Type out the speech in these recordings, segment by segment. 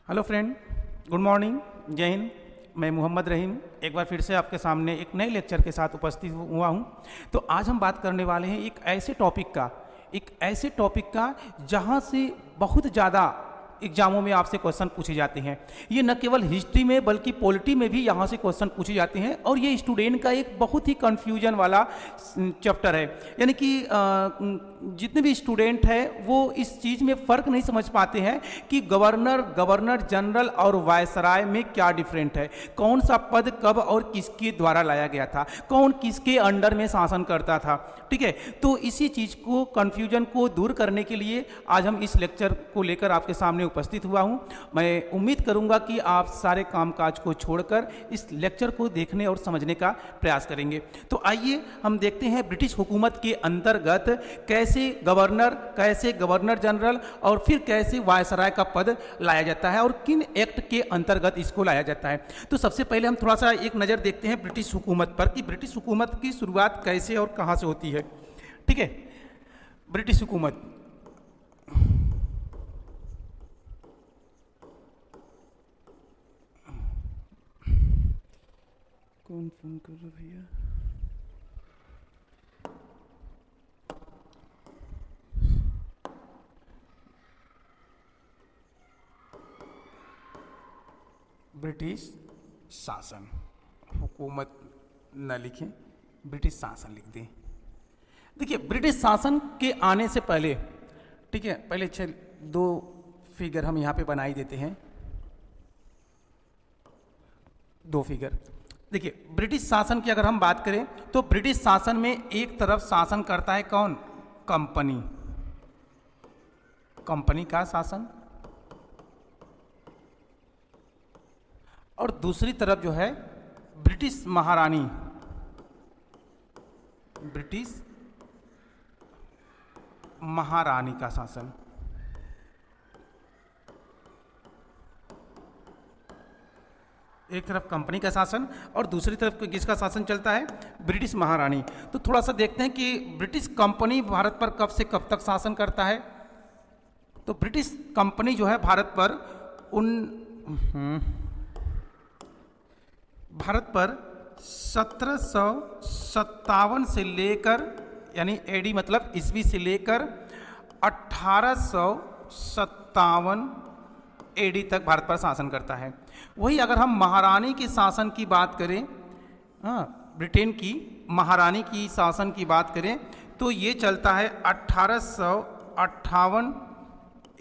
Hello friend, good morning, जय हिंद। मैं मोहम्मद रहीम एक बार फिर से आपके सामने एक नए लेक्चर के साथ उपस्थित हुआ हूं। तो आज हम बात करने वाले हैं एक ऐसे टॉपिक का जहां से बहुत ज़्यादा एग्जामों में आपसे क्वेश्चन पूछे जाते हैं। ये न केवल हिस्ट्री में बल्कि पॉलिटी में भी यहाँ से क्वेश्चन पूछे जाते हैं और ये स्टूडेंट का एक बहुत ही कन्फ्यूजन वाला चैप्टर है। यानी कि जितने भी स्टूडेंट हैं वो इस चीज़ में फ़र्क नहीं समझ पाते हैं कि गवर्नर जनरल और वायसराय में क्या डिफरेंट है, कौन सा पद कब और किसके द्वारा लाया गया था, कौन किसके अंडर में शासन करता था। ठीक है, तो इसी चीज़ को कन्फ्यूजन को दूर करने के लिए आज हम इस लेक्चर को लेकर आपके सामने उपस्थित हुआ हूं। मैं उम्मीद करूंगा कि आप सारे कामकाज को छोड़कर इस लेक्चर को देखने और समझने का प्रयास करेंगे। तो आइए हम देखते हैं ब्रिटिश हुकूमत के अंतर्गत कैसे गवर्नर जनरल और फिर कैसे वायसराय का पद लाया जाता है और किन एक्ट के अंतर्गत इसको लाया जाता है। तो सबसे पहले हम थोड़ा सा एक नज़र देखते हैं ब्रिटिश हुकूमत पर कि ब्रिटिश हुकूमत की शुरुआत कैसे और कहाँ से होती है। ठीक है, ब्रिटिश हुकूमत कौन फोन कर रहा भैया? ब्रिटिश शासन, हुकूमत न लिखें, ब्रिटिश शासन लिख दें। देखिए, ब्रिटिश शासन के आने से पहले, ठीक है, पहले चल दो फिगर हम यहाँ पे बना ही देते हैं, दो फिगर। देखिए, ब्रिटिश शासन की अगर हम बात करें तो ब्रिटिश शासन में एक तरफ शासन करता है कौन? कंपनी का शासन, और दूसरी तरफ जो है ब्रिटिश महारानी का शासन। एक तरफ कंपनी का शासन और दूसरी तरफ किसका शासन चलता है? ब्रिटिश महारानी। तो थोड़ा सा देखते हैं कि ब्रिटिश कंपनी भारत पर कब से कब तक शासन करता है। तो ब्रिटिश कंपनी जो है भारत पर 1757 से लेकर, यानी एडी मतलब ईस्वी से लेकर 1857 एडी तक भारत पर शासन करता है। वही अगर हम महारानी के शासन की बात करें, ब्रिटेन की महारानी की शासन की बात करें तो ये चलता है 1858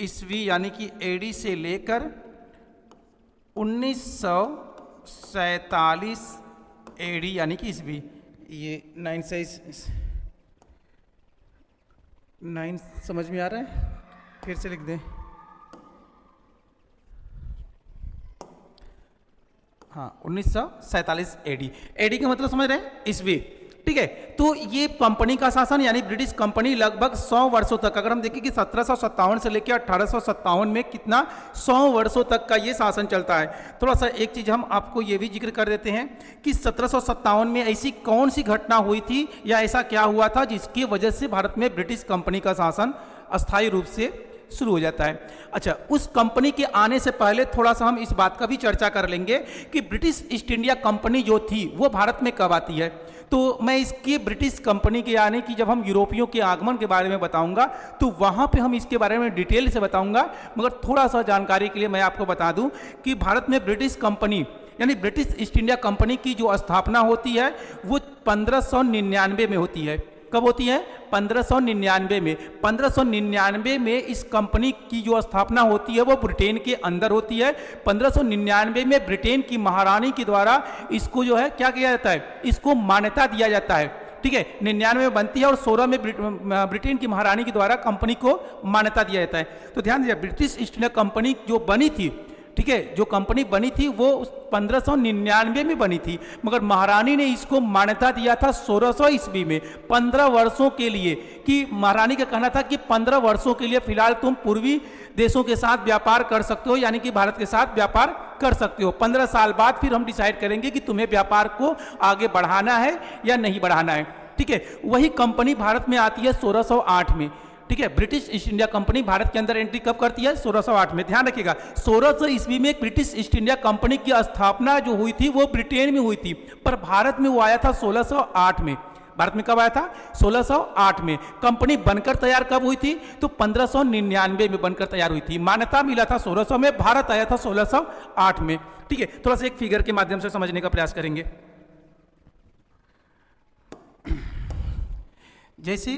ईस्वी यानी कि एडी से लेकर 1947 एडी यानी कि ईस्वी। ये 9 समझ में आ रहा है? फिर से लिख दें। हाँ, 1947 एडी का मतलब समझ रहे हैं? ईस्वी। ठीक है, तो ये कंपनी का शासन यानी ब्रिटिश कंपनी लगभग 100 वर्षों तक, अगर हम देखें कि 1757 से लेकर 1857 में कितना 100 वर्षों तक का ये शासन चलता है। थोड़ा सा एक चीज हम आपको ये भी जिक्र कर देते हैं कि 1757 में ऐसी कौन सी घटना हुई थी या ऐसा क्या हुआ था जिसकी वजह से भारत में ब्रिटिश कंपनी का शासन अस्थायी रूप से शुरू हो जाता है। अच्छा, उस कंपनी के आने से पहले थोड़ा सा हम इस बात का भी चर्चा कर लेंगे कि ब्रिटिश ईस्ट इंडिया कंपनी जो थी वो भारत में कब आती है। तो मैं इसके ब्रिटिश कंपनी के आने की, जब हम यूरोपियों के आगमन के बारे में बताऊंगा तो वहां पे हम इसके बारे में डिटेल से बताऊंगा, मगर थोड़ा सा जानकारी के लिए मैं आपको बता दूं कि भारत में ब्रिटिश कंपनी यानी ब्रिटिश ईस्ट इंडिया कंपनी की जो स्थापना होती है वो 1599 में होती है। कब होती है? 1599 में। 1599 में इस कंपनी की जो स्थापना होती है वो ब्रिटेन के अंदर होती है। 1599 में ब्रिटेन की महारानी के द्वारा इसको जो है क्या किया जाता है? इसको मान्यता दिया जाता है। ठीक है, 99 में बनती है और 16 में ब्रिटेन की महारानी के द्वारा कंपनी को मान्यता दिया जाता है। तो ध्यान दीजिए, ब्रिटिश ईस्ट इंडिया कंपनी जो बनी थी, ठीक है, जो कंपनी बनी थी वो 1599 में बनी थी, मगर महारानी ने इसको मान्यता दिया था 1600 ईस्वी में 15 वर्षों के लिए। कि महारानी का कहना था कि 15 वर्षों के लिए फिलहाल तुम पूर्वी देशों के साथ व्यापार कर सकते हो, यानी कि भारत के साथ व्यापार कर सकते हो। 15 साल बाद फिर हम डिसाइड करेंगे कि तुम्हें व्यापार को आगे बढ़ाना है या नहीं बढ़ाना है। ठीक है, वही कंपनी भारत में आती है 1608 में। ठीक है। British east India company Bharat के अंदर एंट्री कब करती है? 1608 में। ध्यान रखिएगा 1600 ईस्वी में एक ब्रिटिश ईस्ट इंडिया कंपनी की स्थापना जो हुई थी वो ब्रिटेन में हुई थी, पर भारत में वो आया था 1608 में। भारत में कब आया था? 1608 में। कंपनी बनकर तैयार कब हुई थी? तो 1599 में बनकर तैयार हुई थी। मान्यता मिला था 1600 में, भारत आया था 1608 में। ठीक है, थोड़ा सा एक फिगर के माध्यम से समझने का प्रयास करेंगे। जैसे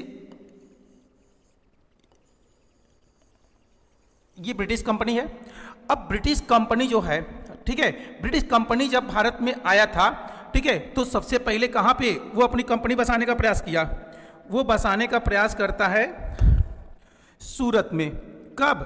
ये ब्रिटिश कंपनी है। अब ब्रिटिश कंपनी जो है, ठीक है, ब्रिटिश कंपनी जब भारत में आया था, ठीक है, तो सबसे पहले कहाँ पे वो अपनी कंपनी बसाने का प्रयास किया? वो बसाने का प्रयास करता है सूरत में। कब?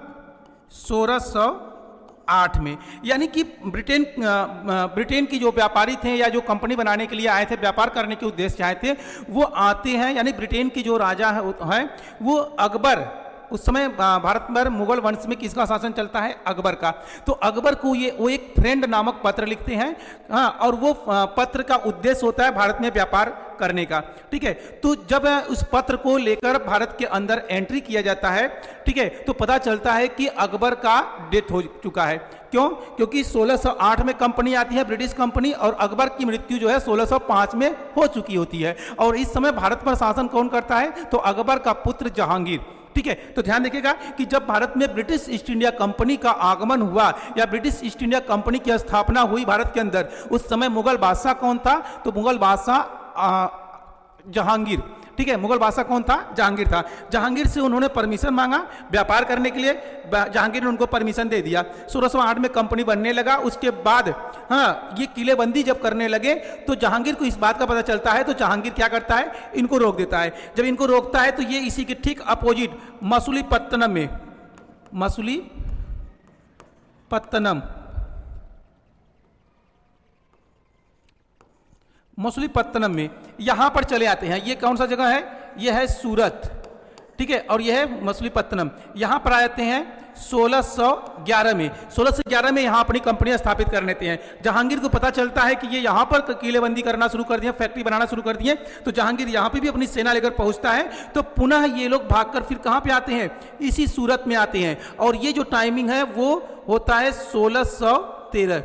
1608 में। यानी कि ब्रिटेन की जो व्यापारी थे या जो कंपनी बनाने के लिए आए थे, व्यापार करने के उद्देश्य से आए थे, वो आते हैं, यानी ब्रिटेन की जो राजा है वो अकबर, उस समय भारत पर मुगल वंश में किसका शासन चलता है? अकबर का। तो अकबर को वो एक फ्रेंड नामक पत्र लिखते हैं, हाँ, और वो पत्र का उद्देश्य होता है भारत में व्यापार करने का। ठीक है, तो जब उस पत्र को लेकर भारत के अंदर एंट्री किया जाता है, ठीक है, तो पता चलता है कि अकबर का डेथ हो चुका है। क्यों? क्योंकि 1608 में कंपनी आती है, ब्रिटिश कंपनी, और अकबर की मृत्यु जो है 1605 में हो चुकी होती है। और इस समय भारत पर शासन कौन करता है? तो अकबर का पुत्र जहांगीर। ठीक है, तो ध्यान देखिएगा कि जब भारत में ब्रिटिश ईस्ट इंडिया कंपनी का आगमन हुआ या ब्रिटिश ईस्ट इंडिया कंपनी की स्थापना हुई भारत के अंदर, उस समय मुगल बादशाह कौन था? तो मुगल बादशाह जहांगीर। ठीक है, मुगल बादशाह कौन था? जहांगीर था। जहांगीर से उन्होंने परमिशन मांगा व्यापार करने के लिए, जहांगीर ने उनको परमिशन दे दिया। 1608 में कंपनी बनने लगा। उसके बाद हाँ, ये किलेबंदी जब करने लगे तो जहांगीर को इस बात का पता चलता है, तो जहांगीर क्या करता है? इनको रोक देता है। जब इनको रोकता है तो ये इसी के ठीक अपोजिट मसूलीपट्टनम में, मसूलीपट्टनम में यहां पर चले आते हैं। ये कौन सा जगह है? ये है सूरत। ठीक है, और यह है मसूलीपट्टनम। यहां पर आते हैं 1611 में। 1611 में यहां अपनी कंपनी स्थापित कर लेते हैं। जहांगीर को पता चलता है कि ये यहां पर किलेबंदी करना शुरू कर दिए, फैक्ट्री बनाना शुरू कर दिए, तो जहांगीर यहां पे भी अपनी सेना लेकर पहुंचता है। तो पुनः ये लोग भागकर फिर कहां पे आते हैं? इसी सूरत में आते हैं। और ये जो टाइमिंग है वो होता है 1613।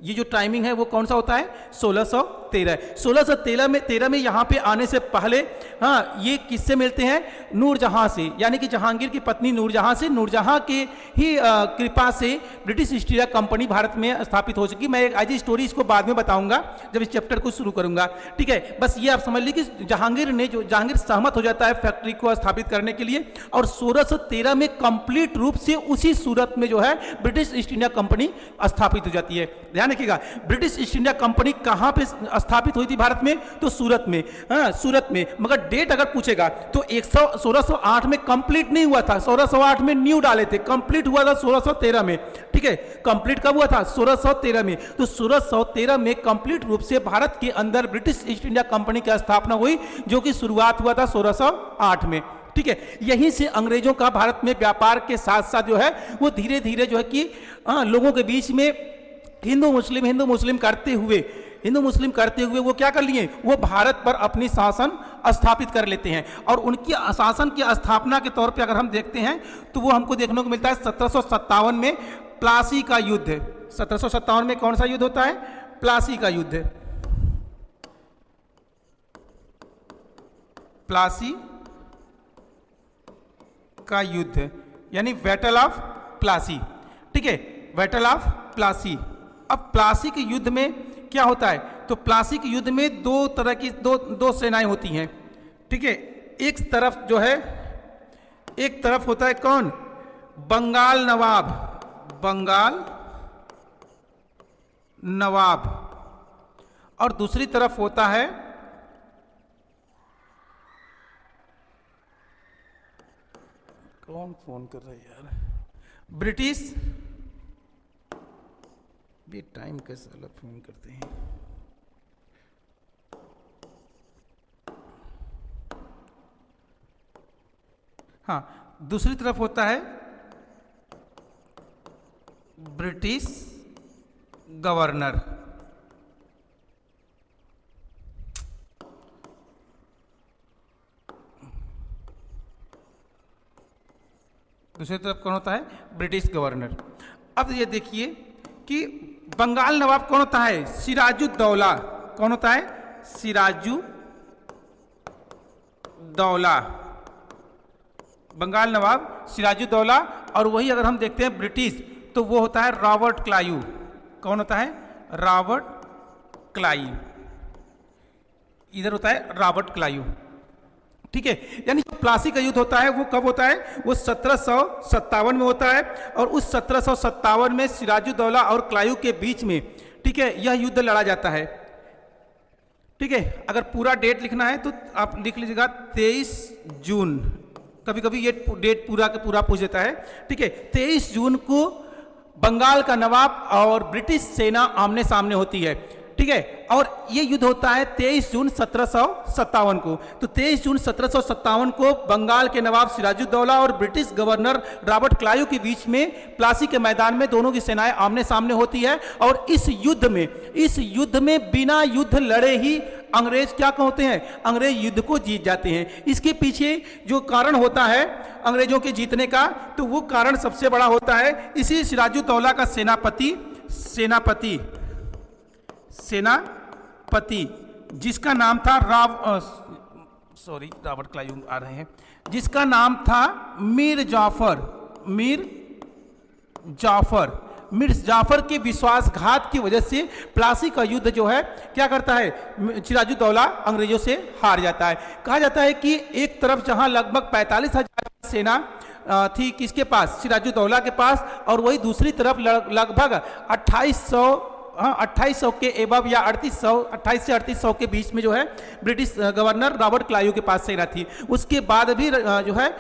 ये जो टाइमिंग है वो कौन सा होता है? 1613। 1613 में यहाँ पे आने से पहले हाँ, ये किससे मिलते हैं? नूरजहां से, यानी कि जहांगीर की पत्नी नूरजहां से। नूरजहां के ही कृपा से British east India company Bharat में स्थापित हो सकी। मैं एक आज स्टोरी इसको बाद में बताऊंगा जब इस चैप्टर को शुरू करूंगा। ठीक है, बस ये आप समझ लीजिए कि जहांगीर सहमत हो जाता है फैक्ट्री को स्थापित करने के लिए, और 1613 में कंप्लीट रूप से उसी सूरत में जो है ब्रिटिश ईस्ट इंडिया कंपनी स्थापित हो जाती है। ध्यान रखिएगा, ब्रिटिश ईस्ट इंडिया कंपनी कहां पे स्थापित हुई थी भारत में? तो सूरत में। हाँ, सूरत में। मगर डेट अगर पूछेगा तो 1608 में कंप्लीट नहीं हुआ था, 1608 में न्यू डाले थे, कंप्लीट हुआ था 1613 में। ठीक है, कंप्लीट कब हुआ था? 1613 में। तो 1613 में कंप्लीट रूप से भारत के अंदर ब्रिटिश ईस्ट इंडिया कंपनी की स्थापना हुई, जो कि शुरुआत हुआ था 1608 में। ठीक है, यहीं से अंग्रेजों का भारत में व्यापार के साथ साथ जो है वो धीरे धीरे जो है कि लोगों के बीच में हिंदू मुस्लिम करते हुए वो क्या कर लिए? वो भारत पर अपनी शासन स्थापित कर लेते हैं। और उनकी शासन की स्थापना के तौर पे अगर हम देखते हैं तो वो हमको देखने को मिलता है 1757 में प्लासी का युद्ध। 1757 में कौन सा युद्ध होता है? प्लासी का युद्ध। प्लासी का युद्ध यानी बैटल ऑफ प्लासी। ठीक है, बैटल ऑफ प्लासी। अब प्लासी के युद्ध में क्या होता है? तो प्लासी के युद्ध में दो तरह की दो सेनाएं होती हैं। ठीक है, एक तरफ होता है कौन? बंगाल नवाब, और दूसरी तरफ होता है कौन फोन कर रहा है यार? ब्रिटिश। भी टाइम कैसे अलग फोन करते हैं? हाँ, दूसरी तरफ होता है ब्रिटिश गवर्नर। दूसरी तरफ कौन होता है? British governor. अब ये देखिए कि बंगाल नवाब कौन होता है? सिराजुद्दौला। कौन होता है? सिराजुद्दौला। बंगाल नवाब सिराजुद्दौला। और वही अगर हम देखते हैं ब्रिटिश, तो वो होता है रॉबर्ट क्लाइव। कौन होता है? Robert Clive. इधर होता है रॉबर्ट क्लाइव। ठीक है, यानी जो प्लासी का युद्ध होता है वो कब होता है? वो 1757 में होता है। और उस 1757 में सिराजुद्दौला और क्लाइव के बीच में, ठीक है, यह युद्ध लड़ा जाता है। ठीक है, अगर पूरा डेट लिखना है तो आप लिख लीजिएगा 23 जून। कभी कभी ये डेट पूरा का पूरा पूछ देता है। ठीक है, 23 जून को बंगाल का नवाब और ब्रिटिश सेना आमने सामने होती है। ठीक है, और ये युद्ध होता है 23 जून 1757 को। तो 23 जून 1757 को बंगाल के नवाब सिराजुद्दौला और ब्रिटिश गवर्नर रॉबर्ट क्लाइव के बीच में प्लासी के मैदान में दोनों की सेनाएं आमने सामने होती है। और इस युद्ध में बिना युद्ध लड़े ही अंग्रेज क्या कहते हैं? अंग्रेज युद्ध को जीत जाते हैं। इसके पीछे जो कारण होता है अंग्रेजों के जीतने का, तो वो कारण सबसे बड़ा होता है इसी सिराजुद्दौला का सेनापति जिसका नाम था रॉबर्ट क्लाइव आ रहे हैं, जिसका नाम था मीर जाफर के विश्वासघात की वजह से प्लासी का युद्ध जो है क्या करता है? सिराजुद्दौला अंग्रेजों से हार जाता है। कहा जाता है कि एक तरफ जहां लगभग 45,000 सेना थी किसके पास? सिराजुद्दौला के पास, और वही दूसरी तरफ लगभग 2800 के एबव या 28 से 3800 के बीच में जो है ब्रिटिश गवर्नर रॉबर्ट क्लाइव के पास सेना थी। उसके बाद भी जो है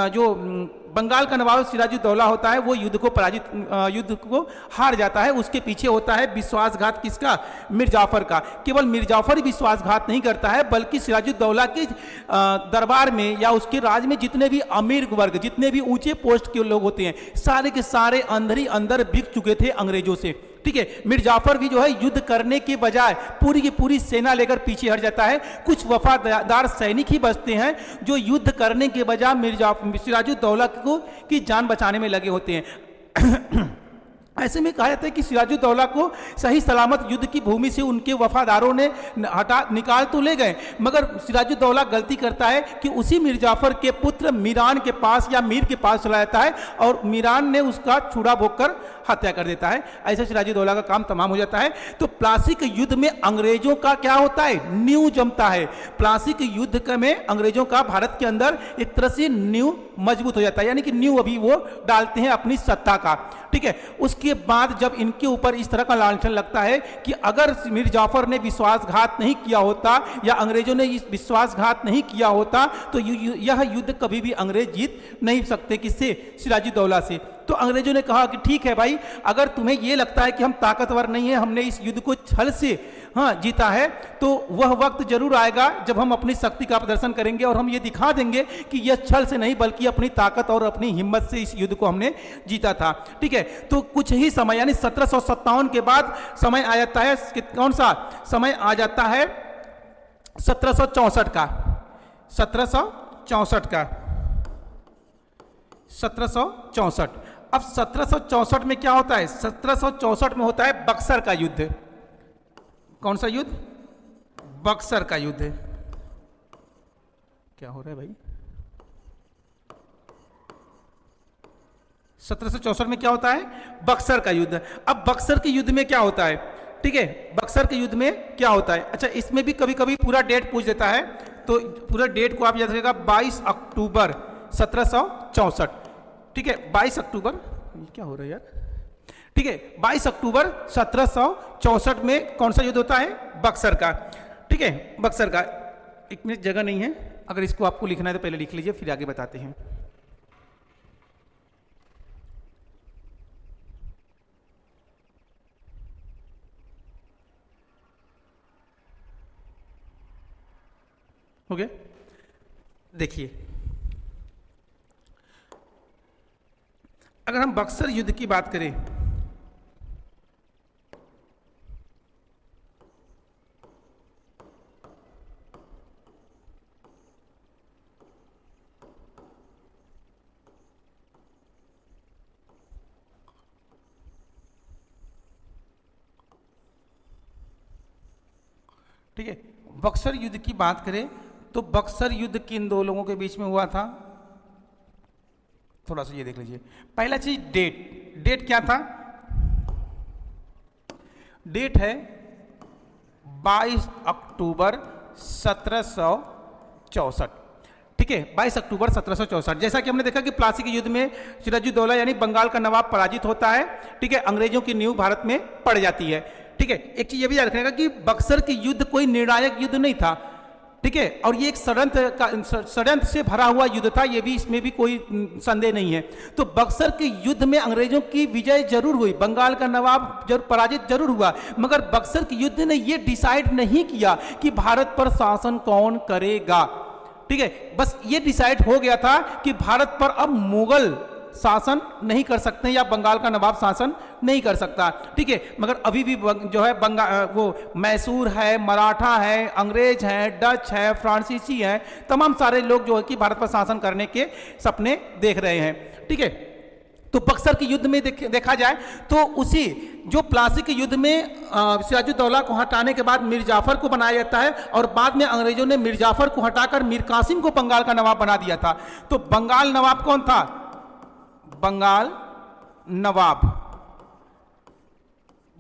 जो बंगाल का नवाब सिराजुद्दौला होता है वो युद्ध को हार जाता है। उसके पीछे होता है विश्वासघात किसका? मीर जाफर का। केवल मीर जाफर ही विश्वासघात नहीं करता है, बल्कि सिराजुद्दौला के दरबार में या उसके राज में जितने भी अमीर वर्ग, जितने भी ऊंचे पोस्ट के लोग होते हैं, सारे के सारे अंदर ही अंदर बिक चुके थे अंग्रेजों से। ठीक है, मीर जाफर भी जो है युद्ध करने के बजाय पूरी की पूरी सेना लेकर पीछे हट जाता है। कुछ वफादार सैनिक ही बचते हैं जो युद्ध करने के बजाय सिराजुद्दौला को की जान बचाने में लगे होते हैं। ऐसे में कहा जाता है कि सिराजुद्दौला को सही सलामत युद्ध की भूमि से उनके वफादारों ने निकाल तो ले गए, मगर सिराजुद्दौला गलती करता है कि उसी मीर जाफर के पुत्र मीरान के पास या मीर के पास चला जाता है और मीरान ने उसका छुड़ा भोगकर हत्या कर देता है। ऐसे सिराजुद्दौला का काम तमाम हो जाता है। तो प्लासी के युद्ध में अंग्रेजों का क्या होता है? नींव जमता है। प्लासी के युद्ध में अंग्रेजों का भारत के अंदर एक तरह से नींव मजबूत हो जाता है, यानी कि नींव अभी वो डालते हैं अपनी सत्ता का। ठीक है, उसके बाद जब इनके ऊपर इस तरह का लांछन लगता है कि अगर मीर जाफर ने विश्वासघात नहीं किया होता या अंग्रेजों ने इस विश्वासघात नहीं किया होता तो यह युद्ध कभी भी अंग्रेज जीत नहीं सकते। किससे? सिराजुद्दौला से। तो अंग्रेजों ने कहा कि ठीक है भाई, अगर तुम्हें यह लगता है कि हम ताकतवर नहीं है, हमने इस युद्ध को छल से जीता है, तो वह वक्त जरूर आएगा जब हम अपनी शक्ति का प्रदर्शन करेंगे और हम ये दिखा देंगे कि यह छल से नहीं बल्कि अपनी ताकत और अपनी हिम्मत से इस युद्ध को हमने जीता था। ठीक है, तो कुछ ही समय यानी 1757 के बाद समय आ जाता है, कौन सा समय आ जाता है? 1764 का। 1764। अब 1764 में क्या होता है? 1764 में होता है बक्सर का युद्ध। कौन सा युद्ध? बक्सर का युद्ध। क्या हो रहा है भाई? 1764 में क्या होता है? बक्सर का युद्ध। अब बक्सर के युद्ध में क्या होता है? ठीक है, बक्सर के युद्ध में क्या होता है? अच्छा, इसमें भी कभी कभी पूरा डेट पूछ देता है, तो पूरा डेट को आप याद रखिएगा, 22 अक्टूबर 1764। ठीक है, 22 अक्टूबर, क्या हो रहा है यार? ठीक है, 22 अक्टूबर 1764 में कौन सा युद्ध होता है? बक्सर का। ठीक है, बक्सर का। एक मिनट, जगह नहीं है, अगर इसको आपको लिखना है तो पहले लिख लीजिए, फिर आगे बताते हैं। हो गया? देखिए, अगर हम बक्सर युद्ध की बात करें, ठीक है। बक्सर युद्ध की बात करें तो बक्सर युद्ध किन दो लोगों के बीच में हुआ था, थोड़ा सा ये देख लीजिए। पहला चीज डेट क्या था, डेट है 22 अक्टूबर 1764, ठीक है, 22 अक्टूबर 1764। जैसा कि हमने देखा कि प्लासी के युद्ध में सिराजुद्दौला यानी बंगाल का नवाब पराजित होता है, ठीक है, अंग्रेजों की नींव भारत में पड़ जाती है, ठीक है। एक चीज ये भी याद रखने का कि बक्सर के युद्ध कोई निर्णायक युद्ध नहीं था, ठीक है, और ये एक षड्यंत्र से भरा हुआ युद्ध था, ये भी, इसमें भी कोई संदेह नहीं है। तो बक्सर के युद्ध में अंग्रेजों की विजय जरूर हुई, बंगाल का नवाब पराजित जरूर हुआ, मगर बक्सर के युद्ध ने ये डिसाइड नहीं किया कि भारत पर शासन कौन करेगा, ठीक है। बस ये डिसाइड हो गया था कि भारत पर अब मुगल शासन नहीं कर सकते या बंगाल का नवाब शासन नहीं कर सकता, ठीक है। मगर अभी भी जो है वो मैसूर है, मराठा है, अंग्रेज हैं, डच है, फ्रांसीसी हैं, तमाम सारे लोग जो है कि भारत पर शासन करने के सपने देख रहे हैं, ठीक है। तो बक्सर के युद्ध में देखा जाए तो उसी जो प्लासी के युद्ध में सिराजुद्दौला को हटाने के बाद मीर जाफर को बनाया जाता है और बाद में अंग्रेजों ने मीर जाफर को हटाकर मीर कासिम को बंगाल का नवाब बना दिया था। तो बंगाल नवाब कौन था, बंगाल नवाब,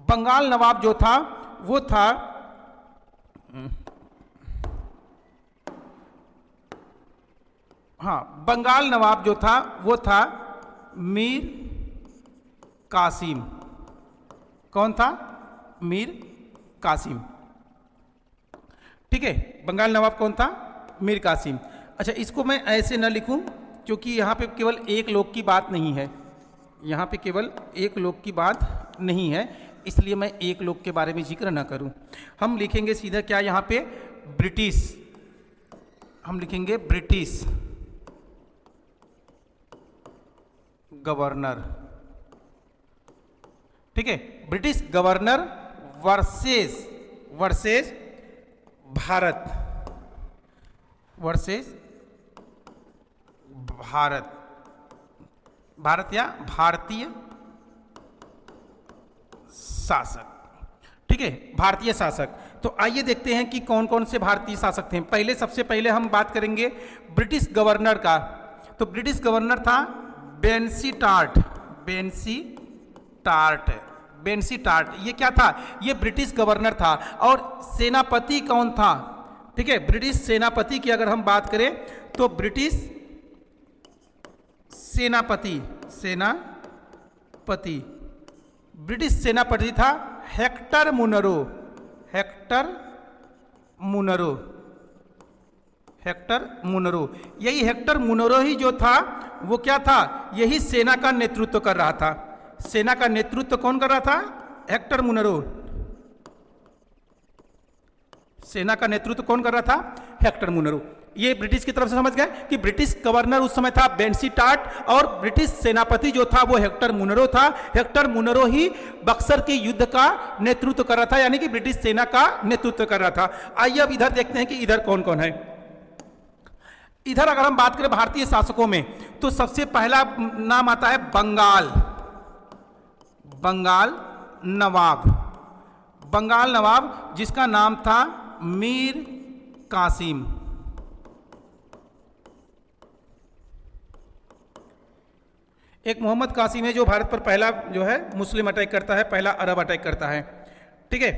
बंगाल नवाब जो था वो था बंगाल नवाब जो था वो था मीर कासिम। कौन था, मीर कासिम, ठीक है। बंगाल नवाब कौन था, मीर कासिम। अच्छा, इसको मैं ऐसे न लिखूं क्योंकि यहाँ पे केवल एक लोग की बात नहीं है, यहाँ पे केवल एक लोग की बात नहीं है, इसलिए मैं एक लोग के बारे में जिक्र ना करूं। हम लिखेंगे सीधा क्या यहाँ पे, ब्रिटिश, हम लिखेंगे ब्रिटिश गवर्नर, ठीक है, British governor versus Bharat, Bharat या भारतीय शासक, ठीक है, भारतीय शासक। तो आइए देखते हैं कि कौन कौन से भारतीय शासक थे। पहले, सबसे पहले हम बात करेंगे ब्रिटिश गवर्नर का। तो ब्रिटिश गवर्नर था बेंसी टार्ट। ये क्या था, ये ब्रिटिश गवर्नर था। और सेनापति कौन था, ठीक है, ब्रिटिश सेनापति की अगर हम बात करें तो ब्रिटिश ब्रिटिश सेनापति था हेक्टर मुनरो। यही हेक्टर मुनरो ही जो था वो क्या था, यही सेना का नेतृत्व कर रहा था। सेना का नेतृत्व कौन कर रहा था, हेक्टर मुनरो। सेना का नेतृत्व कौन कर रहा था, हेक्टर मुनरो। ये ब्रिटिश की तरफ से समझ गए कि ब्रिटिश गवर्नर उस समय था बेंसी टार्ट और ब्रिटिश सेनापति जो था वो हेक्टर मुनरो था। हेक्टर मुनरो ही बक्सर के युद्ध का नेतृत्व कर रहा था, यानी कि ब्रिटिश सेना का नेतृत्व कर रहा था। आइए अब इधर देखते हैं कि इधर कौन कौन है। इधर अगर हम बात करें भारतीय शासकों में तो सबसे पहला नाम आता है बंगाल नवाब, जिसका नाम था मीर कासिम। एक मोहम्मद कासिम है जो भारत पर पहला जो है मुस्लिम अटैक करता है, पहला अरब अटैक करता है, ठीक है।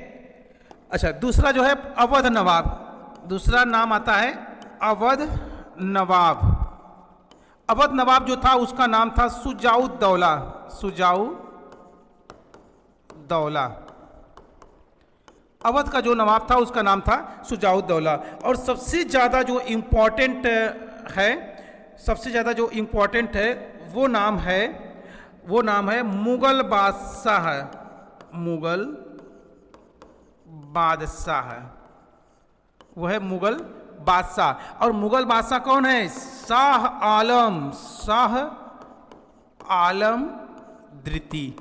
अच्छा, दूसरा जो है अवध नवाब, दूसरा नाम आता है अवध नवाब जो था उसका नाम था सुजाउद्दौला। अवध का जो नवाब था उसका नाम था सुजाउद्दौला। और सबसे ज़्यादा जो इम्पोर्टेंट है वो नाम है मुगल बादशाह। वो है मुगल बादशाह। और मुगल बादशाह कौन है, शाह आलम द्वितीय।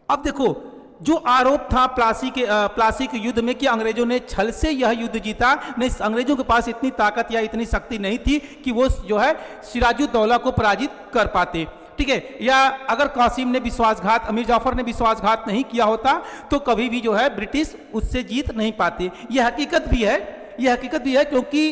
अब देखो, जो आरोप था प्लासी के युद्ध में कि अंग्रेजों ने छल से यह युद्ध जीता, नहीं, अंग्रेजों के पास इतनी ताकत या इतनी शक्ति नहीं थी कि वो जो है सिराजुद्दौला को पराजित कर पाते, ठीक है, या अगर कासिम ने विश्वासघात, अमीर जाफर ने विश्वासघात नहीं किया होता तो कभी भी जो है ब्रिटिश उससे जीत नहीं पाते। यह हकीकत भी है, यह हकीकत भी है, क्योंकि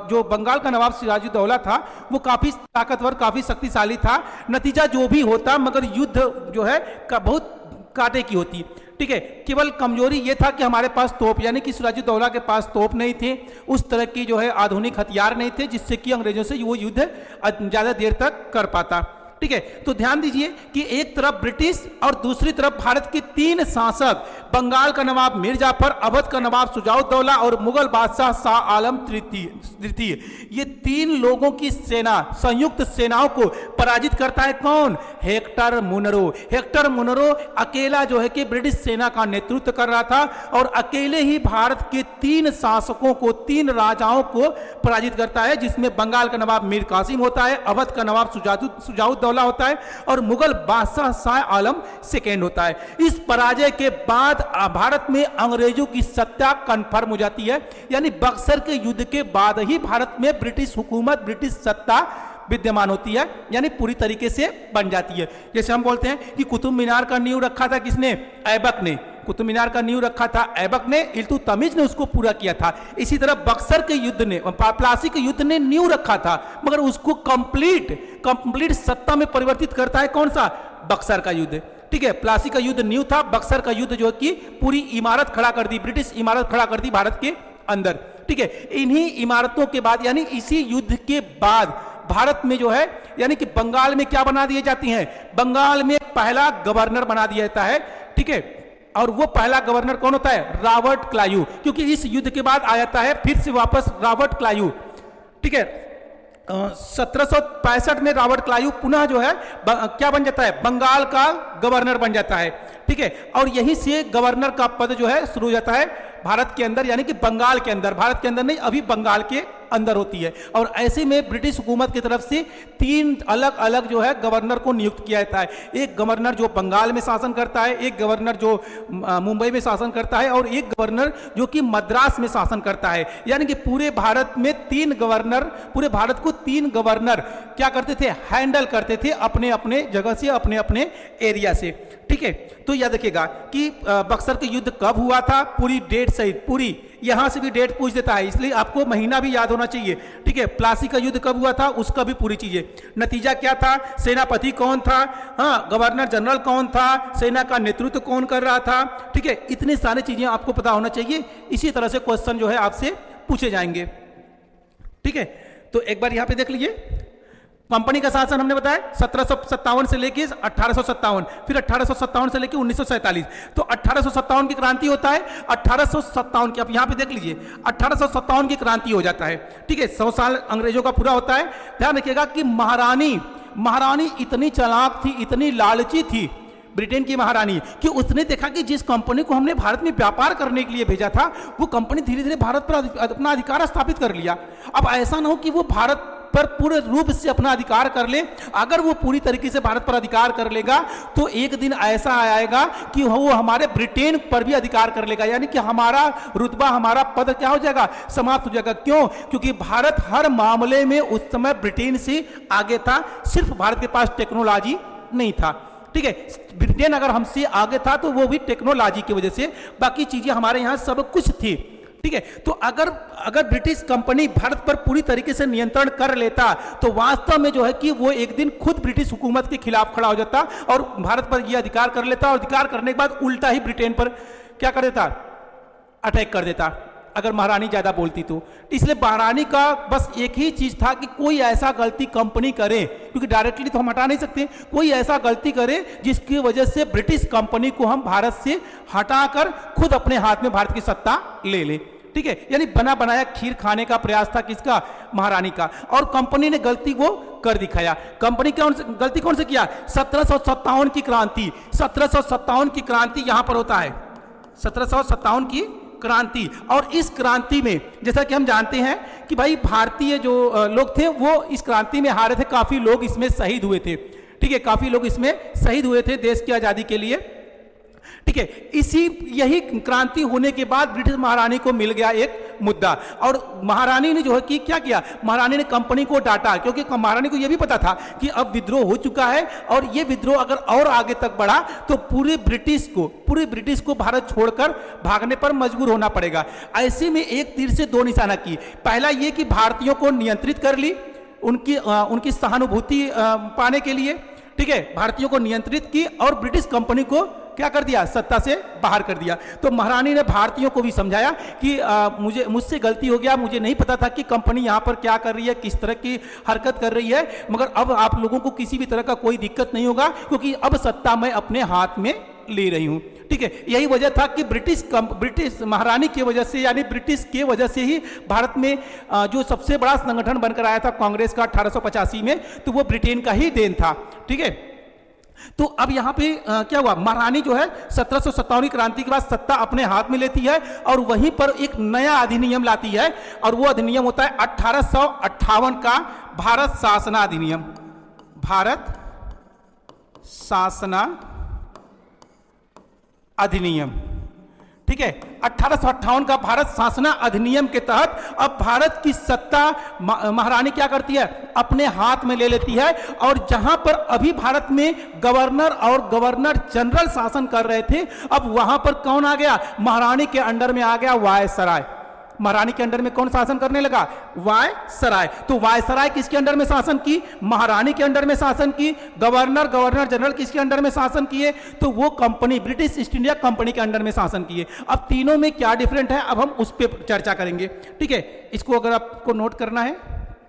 जो बंगाल का नवाब सिराजुद्दौला था वो काफ़ी ताकतवर, काफ़ी शक्तिशाली था। नतीजा जो भी होता मगर युद्ध जो है बहुत कांटे की होती। ठीक है, केवल कमजोरी ये था कि हमारे पास तोप, यानी कि सिराजुद्दौला के पास तोप नहीं थे, उस तरह की जो है आधुनिक हथियार नहीं थे जिससे कि अंग्रेजों से वो युद्ध ज़्यादा देर तक कर पाता। ठीक है, तो ध्यान दीजिए कि एक तरफ ब्रिटिश और दूसरी तरफ भारत के 3 शासक, बंगाल का नवाब मीर जाफर, अवध का नवाब शुजाउद्दौला और मुगल बादशाह शाह आलम तृतीय, ये 3 लोगों की सेना, संयुक्त सेनाओं को पराजित करता है कौन? Hector Munro. हेक्टर मुनरो अकेला जो है कि ब्रिटिश सेना का नेतृत्व कर रहा था और अकेले ही भारत के 3 शासकों को, 3 राजाओं को पराजित करता है, जिसमें बंगाल का नवाब मीर कासिम होता है, अवध का नवाब शुजाउद्दौला होता है और मुगल बादशाह शाह आलम सेकेंड होता है। इस पराजय के बाद भारत में अंग्रेजों की सत्ता कंफर्म हो जाती है, यानी बक्सर के युद्ध के बाद ही भारत में ब्रिटिश हुकूमत, ब्रिटिश सत्ता विद्यमान होती है, यानी पूरी तरीके से बन जाती है। जैसे हम बोलते हैं कि कुतुब मीनार का नींव रखा था किसने? ऐबक ने। कुतुब मीनार का नींव रखा था ऐबक ने, इल्तुतमिश ने उसको पूरा किया था। इसी तरह बक्सर के युद्ध ने, प्लासी के युद्ध ने नींव रखा था, मगर उसको कंप्लीट सत्ता में परिवर्तित करता है कौन सा? बक्सर का युद्ध। ठीक है, प्लासी का युद्ध नींव था, बक्सर का युद्ध जो है कि पूरी इमारत खड़ा कर दी, ब्रिटिश इमारत खड़ा कर दी भारत के अंदर। ठीक है, इन्हीं इमारतों के बाद, यानी इसी युद्ध के बाद भारत में जो है, यानी कि बंगाल में क्या बना दिए जाती हैं? बंगाल में पहला गवर्नर बना दिया जाता है। ठीक है, और वो पहला गवर्नर कौन होता है? रॉबर्ट क्लाइव, क्योंकि इस युद्ध के बाद आ जाता है फिर से वापस रॉबर्ट क्लाइव। ठीक है, 1765 में रॉबर्ट क्लाइव पुनः जो है क्या बन जाता है? बंगाल का गवर्नर बन जाता है। ठीक है, और यहीं से गवर्नर का पद जो है शुरू हो जाता है भारत के अंदर, यानी कि बंगाल के अंदर, भारत के अंदर नहीं, अभी बंगाल के अंदर होती है। और ऐसे में ब्रिटिश हुकूमत की तरफ से 3 अलग अलग जो है गवर्नर को नियुक्त किया जाता है। एक गवर्नर जो बंगाल में शासन करता है, एक गवर्नर जो मुंबई में शासन करता है और एक गवर्नर जो कि मद्रास में शासन करता है। यानी कि पूरे भारत में 3 गवर्नर, पूरे भारत को 3 गवर्नर क्या करते थे? हैंडल करते थे अपने अपने जगह से, अपने अपने एरिया से। ठीक है, तो याद रखिएगा कि बक्सर के युद्ध कब हुआ था, पूरी डेट सहित, पूरी यहां से भी डेट पूछ देता है, इसलिए आपको महीना भी याद होना चाहिए। ठीक है, प्लासी का युद्ध कब हुआ था उसका भी पूरी चीजें, नतीजा क्या था, सेनापति कौन था, हाँ, गवर्नर जनरल कौन था, सेना का नेतृत्व कौन कर रहा था। ठीक है, इतनी सारी चीजें आपको पता होना चाहिए। इसी तरह से क्वेश्चन जो है आपसे पूछे जाएंगे। ठीक है, तो एक बार यहां पे देख लीजिए, कंपनी का शासन हमने बताया 1757 से लेके 1857, फिर 1857 से लेके 1947। तो 1857 की क्रांति होता है, 1857 की, आप यहां पे देख लीजिए, 1857 की क्रांति हो जाता है। ठीक है, 100 साल अंग्रेजों का पूरा होता है। ध्यान रखिएगा कि महारानी इतनी चालाक थी, इतनी लालची थी, ब्रिटेन की महारानी, कि उसने देखा कि जिस कंपनी को हमने भारत में व्यापार करने के लिए भेजा था वो कंपनी धीरे धीरे भारत पर अपना अधिकार स्थापित कर लिया। अब ऐसा ना हो कि वो भारत पर पूरे रूप से अपना अधिकार कर ले। अगर वो पूरी तरीके से भारत पर अधिकार कर लेगा तो एक दिन ऐसा आएगा कि वो हमारे ब्रिटेन पर भी अधिकार कर लेगा, यानी कि हमारा रुतबा, हमारा पद क्या हो जाएगा? समाप्त हो जाएगा। क्यों? क्योंकि भारत हर मामले में उस समय ब्रिटेन से आगे था, सिर्फ भारत के पास टेक्नोलॉजी नहीं था। ठीक है, ब्रिटेन अगर हमसे आगे था तो वो भी टेक्नोलॉजी की वजह से, बाकी चीजें हमारे यहां सब कुछ थी। ठीक है, तो अगर ब्रिटिश कंपनी भारत पर पूरी तरीके से नियंत्रण कर लेता तो वास्तव में जो है कि वो एक दिन खुद ब्रिटिश हुकूमत के खिलाफ खड़ा हो जाता और भारत पर यह अधिकार कर लेता, और अधिकार करने के बाद उल्टा ही ब्रिटेन पर क्या कर देता? अटैक कर देता, अगर महारानी ज्यादा बोलती तो। इसलिए महारानी का बस एक ही चीज था कि कोई ऐसा गलती कंपनी करे, क्योंकि डायरेक्टली तो हम हटा नहीं सकते, कोई ऐसा गलती करे जिसकी वजह से ब्रिटिश कंपनी को हम भारत से हटाकर खुद अपने हाथ में भारत की सत्ता ले ले। ठीक है, यानी बना बनाया खीर खाने का प्रयास था किसका? महारानी का। और कंपनी ने गलती वो कर दिखाया। कंपनी गलती कौन से किया? 1757 की क्रांति, 1757 की क्रांति यहां पर होता है, 1757 की क्रांति। और इस क्रांति में जैसा कि हम जानते हैं कि भाई भारतीय जो लोग थे वो इस क्रांति में हारे थे, काफी लोग इसमें शहीद हुए थे। ठीक है, काफी लोग इसमें शहीद हुए थे देश की आजादी के लिए। ठीक है। इसी यही क्रांति होने के बाद ब्रिटिश महारानी को मिल गया एक मुद्दा, और महारानी ने जो है कि क्या किया, महारानी ने कंपनी को डांटा, क्योंकि महारानी को यह भी पता था कि अब विद्रोह हो चुका है और ये विद्रोह अगर और आगे तक बढ़ा तो पूरे ब्रिटिश को भारत छोड़कर भागने पर मजबूर होना पड़ेगा। ऐसे में एक तीर से दो निशाना की, पहला ये कि भारतीयों को नियंत्रित कर ली, उनकी सहानुभूति पाने के लिए, ठीक है, भारतीयों को नियंत्रित की और ब्रिटिश कंपनी को क्या कर दिया, सत्ता से बाहर कर दिया। तो महारानी ने भारतीयों को भी समझाया कि मुझसे गलती हो गया, मुझे नहीं पता था कि कंपनी यहाँ पर क्या कर रही है, किस तरह की हरकत कर रही है, मगर अब आप लोगों को किसी भी तरह का कोई दिक्कत नहीं होगा, क्योंकि अब सत्ता मैं अपने हाथ में ले रही हूँ। ठीक है, यही वजह था कि ब्रिटिश महारानी की वजह से, यानी ब्रिटिश के वजह से ही भारत में जो सबसे बड़ा संगठन बनकर आया था कांग्रेस का 1885 में, तो वो ब्रिटेन का ही देन था। ठीक है, तो अब यहां पे क्या हुआ, महारानी जो है 1757 क्रांति के बाद सत्ता अपने हाथ में लेती है और वहीं पर एक नया अधिनियम लाती है, और वो अधिनियम होता है 1858 का भारत शासना अधिनियम। भारत शासना अधिनियम, ठीक है, 1858 का भारत शासना अधिनियम के तहत अब भारत की सत्ता महारानी क्या करती है, अपने हाथ में ले लेती है। और जहां पर अभी भारत में गवर्नर और गवर्नर जनरल शासन कर रहे थे, अब वहां पर कौन आ गया, महारानी के अंडर में आ गया वायसराय। महारानी के अंडर में कौन शासन करने लगा, वायसराय। तो वायसराय किसके अंडर में शासन की, महारानी के अंडर में शासन की। गवर्नर जनरल किसके अंडर में शासन किए, तो वो company, British east India company के अंडर में शासन किए। अब तीनों में क्या डिफरेंट है, अब हम उस पर चर्चा करेंगे। ठीक है, इसको अगर आपको नोट करना है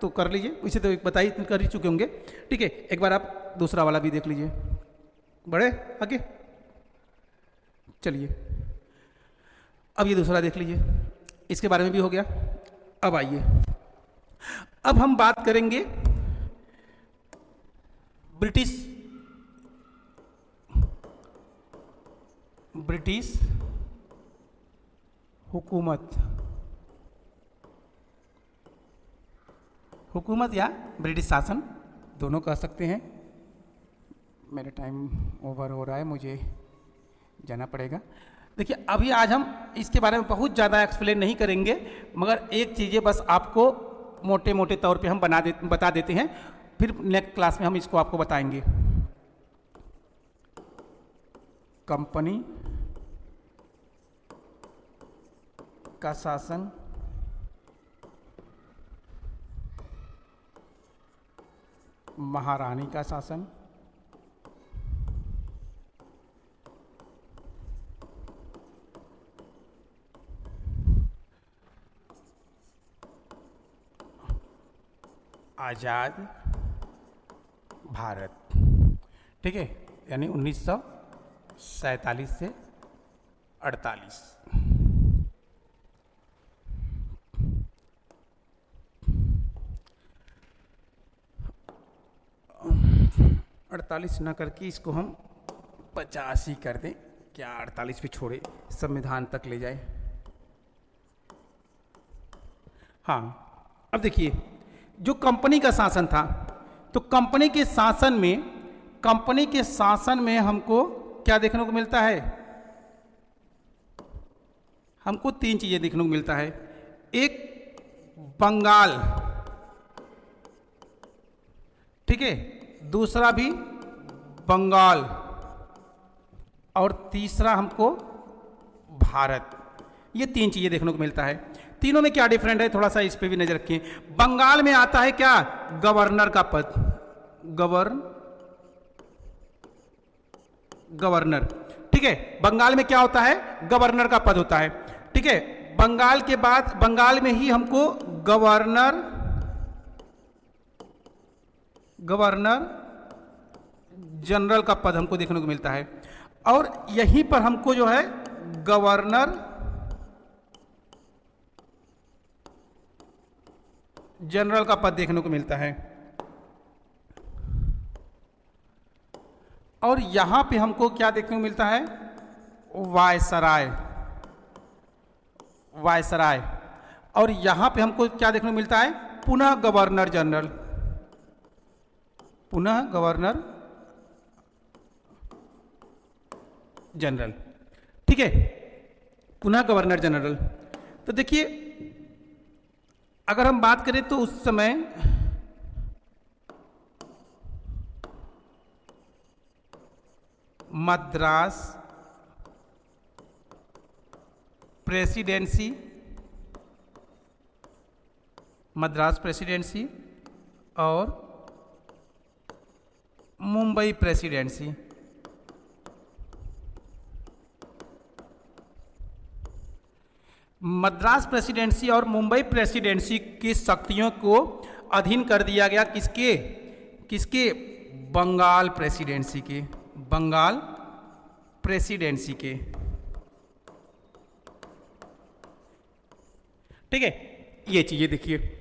तो कर लीजिए, इसे तो बता ही कर ही चुके होंगे। ठीक है, एक बार आप दूसरा वाला भी देख लीजिए, बढ़े आगे चलिए। अब ये दूसरा देख लीजिए, इसके बारे में भी हो गया। अब आइए, अब हम बात करेंगे ब्रिटिश हुकूमत या ब्रिटिश शासन, दोनों कह सकते हैं। मेरा टाइम ओवर हो रहा है, मुझे जाना पड़ेगा। देखिए, अभी आज हम इसके बारे में बहुत ज़्यादा एक्सप्लेन नहीं करेंगे, मगर एक चीज़ें बस आपको मोटे मोटे तौर पे हम बता देते हैं, फिर नेक्स्ट क्लास में हम इसको आपको बताएंगे। कंपनी का शासन, महारानी का शासन, आजाद भारत। ठीक है, यानी 1947 से 48। ना करके इसको हम 50 ही कर दें, क्या 48 पे छोड़े, संविधान तक ले जाए। हाँ, अब देखिए, जो कंपनी का शासन था, तो कंपनी के शासन में हमको क्या देखने को मिलता है, हमको तीन चीजें देखने को मिलता है। एक बंगाल, ठीक है, दूसरा भी बंगाल, और तीसरा हमको भारत। ये तीन चीजें देखने को मिलता है। तीनों में क्या डिफरेंट है, थोड़ा सा इस पे भी नजर रखें। बंगाल में आता है क्या, गवर्नर का पद, गवर्नर। ठीक है, बंगाल में क्या होता है, गवर्नर का पद होता है। ठीक है, बंगाल के बाद बंगाल में ही हमको गवर्नर जनरल का पद हमको देखने को मिलता है, और यहीं पर हमको जो है गवर्नर जनरल का पद देखने को मिलता है। और यहां पे हमको क्या देखने को मिलता है, वायसराय। और यहां पे हमको क्या देखने को मिलता है, पुनः गवर्नर जनरल। ठीक है, पुनः गवर्नर जनरल। तो देखिए अगर हम बात करें तो उस समय मद्रास प्रेसिडेंसी और मुंबई प्रेसिडेंसी, मद्रास प्रेसिडेंसी और मुंबई प्रेसिडेंसी की शक्तियों को अधीन कर दिया गया किसके बंगाल प्रेसिडेंसी के। ठीक है, ये चीजें देखिए।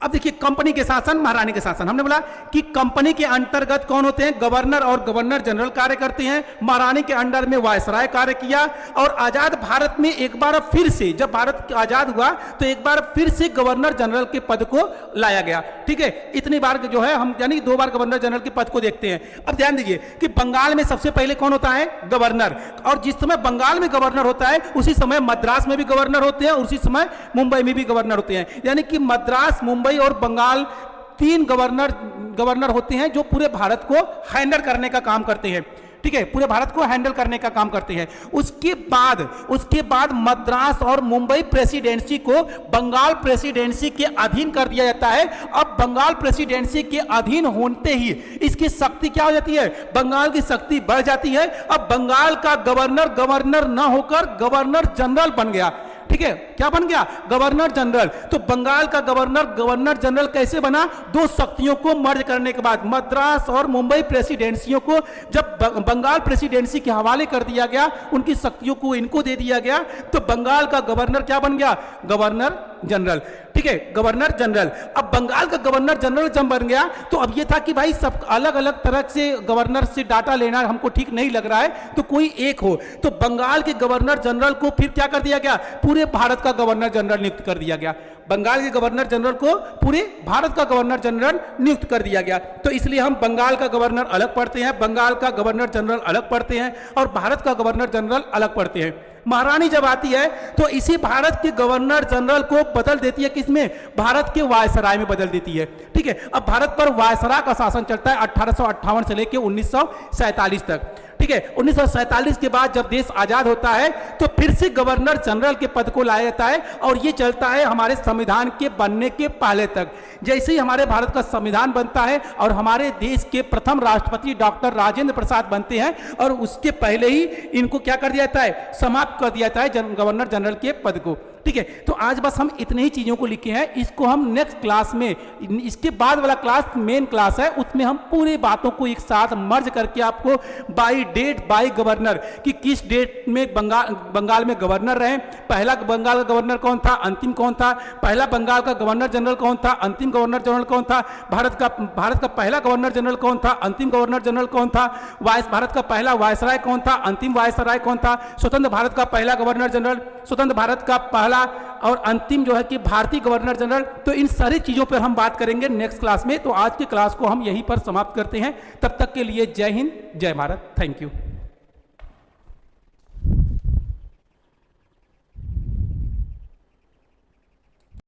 अब देखिए कंपनी के शासन, महारानी के शासन। हमने बोला कि कंपनी के अंतर्गत कौन होते हैं, गवर्नर और गवर्नर जनरल कार्य करते हैं। महारानी के अंडर में वायसराय कार्य किया और आजाद भारत में एक बार फिर से, जब भारत आजाद हुआ तो एक बार फिर से गवर्नर जनरल के पद को लाया गया। ठीक है, इतनी बार जो है हम यानी 2 बार गवर्नर जनरल के पद को देखते हैं। अब ध्यान दीजिए कि बंगाल में सबसे पहले कौन होता है, गवर्नर, और जिस समय बंगाल में गवर्नर होता है उसी समय मद्रास में भी गवर्नर होते हैं और उसी समय मुंबई में भी गवर्नर होते हैं। यानी कि मद्रास, मुंबई और बंगाल 3 गवर्नर होते हैं जो पूरे भारत को हैंडल करने का काम करते हैं। ठीक है, पूरे भारत को हैंडल करने का काम करते हैं। उसके बाद मद्रास और मुंबई प्रेसिडेंसी को बंगाल प्रेसिडेंसी के अधीन कर दिया जाता है। अब बंगाल प्रेसिडेंसी के अधीन होते ही इसकी शक्ति क्या हो जाती है, बंगाल की शक्ति बढ़ जाती है। अब बंगाल का गवर्नर ना होकर गवर्नर जनरल बन गया। ठीक है, क्या बन गया, गवर्नर जनरल। तो बंगाल का गवर्नर जनरल कैसे बना, 2 शक्तियों को मर्ज करने के बाद मद्रास और मुंबई प्रेसिडेंसियों को जब बंगाल प्रेसिडेंसी के हवाले कर दिया गया, उनकी शक्तियों को इनको दे दिया गया, तो बंगाल का गवर्नर क्या बन गया, गवर्नर जनरल। ठीक है, गवर्नर जनरल। अब बंगाल का गवर्नर जनरल जब बन गया तो अब ये था कि भाई सब अलग अलग तरह से गवर्नर से डाटा लेना हमको ठीक नहीं लग रहा है, तो कोई एक हो। तो बंगाल के गवर्नर जनरल को फिर क्या कर दिया गया, पूरे भारत का गवर्नर जनरल नियुक्त कर दिया गया। बंगाल के गवर्नर जनरल को पूरे भारत का गवर्नर जनरल नियुक्त कर दिया गया। तो इसलिए हम बंगाल का गवर्नर अलग पढ़ते हैं, बंगाल का गवर्नर जनरल अलग पढ़ते हैं और भारत का गवर्नर जनरल अलग पढ़ते हैं। महारानी जब आती है तो इसी भारत के गवर्नर जनरल को बदल देती है, किसमें, भारत के वायसराय में बदल देती है। ठीक है, अब भारत पर वायसराय का शासन चलता है 1858 से लेकर 1947 तक। ठीक है, 1947 के बाद जब देश आजाद होता है तो फिर से गवर्नर जनरल के पद को लाया जाता है और ये चलता है हमारे संविधान के बनने के पहले तक। जैसे ही हमारे भारत का संविधान बनता है और हमारे देश के प्रथम राष्ट्रपति डॉक्टर राजेंद्र प्रसाद बनते हैं और उसके पहले ही इनको क्या कर दिया जाता है, समाप्त कर दिया जाता है गवर्नर जनरल के पद को। ठीक है, तो आज बस हम इतने ही चीजों को लिखे हैं। इसको हम नेक्स्ट क्लास में, इसके बाद वाला क्लास मेन क्लास है, उसमें हम पूरी बातों को एक साथ मर्ज करके आपको बाई डेट बाई गवर्नर कि किस डेट में बंगाल में गवर्नर रहे, पहला बंगाल का गवर्नर कौन था, अंतिम कौन था, पहला बंगाल का गवर्नर जनरल कौन था, अंतिम गवर्नर जनरल कौन था, भारत का पहला गवर्नर जनरल कौन था, अंतिम गवर्नर जनरल कौन था, भारत का पहला वायसराय कौन था, अंतिम वायसराय कौन था, स्वतंत्र भारत का पहला गवर्नर जनरल, स्वतंत्र भारत का पहला और अंतिम जो है कि भारतीय गवर्नर जनरल। तो इन सारी चीजों पर हम बात करेंगे नेक्स्ट क्लास में। तो आज की क्लास को हम यहीं पर समाप्त करते हैं। तब तक के लिए जय हिंद, जय भारत, थैंक यू।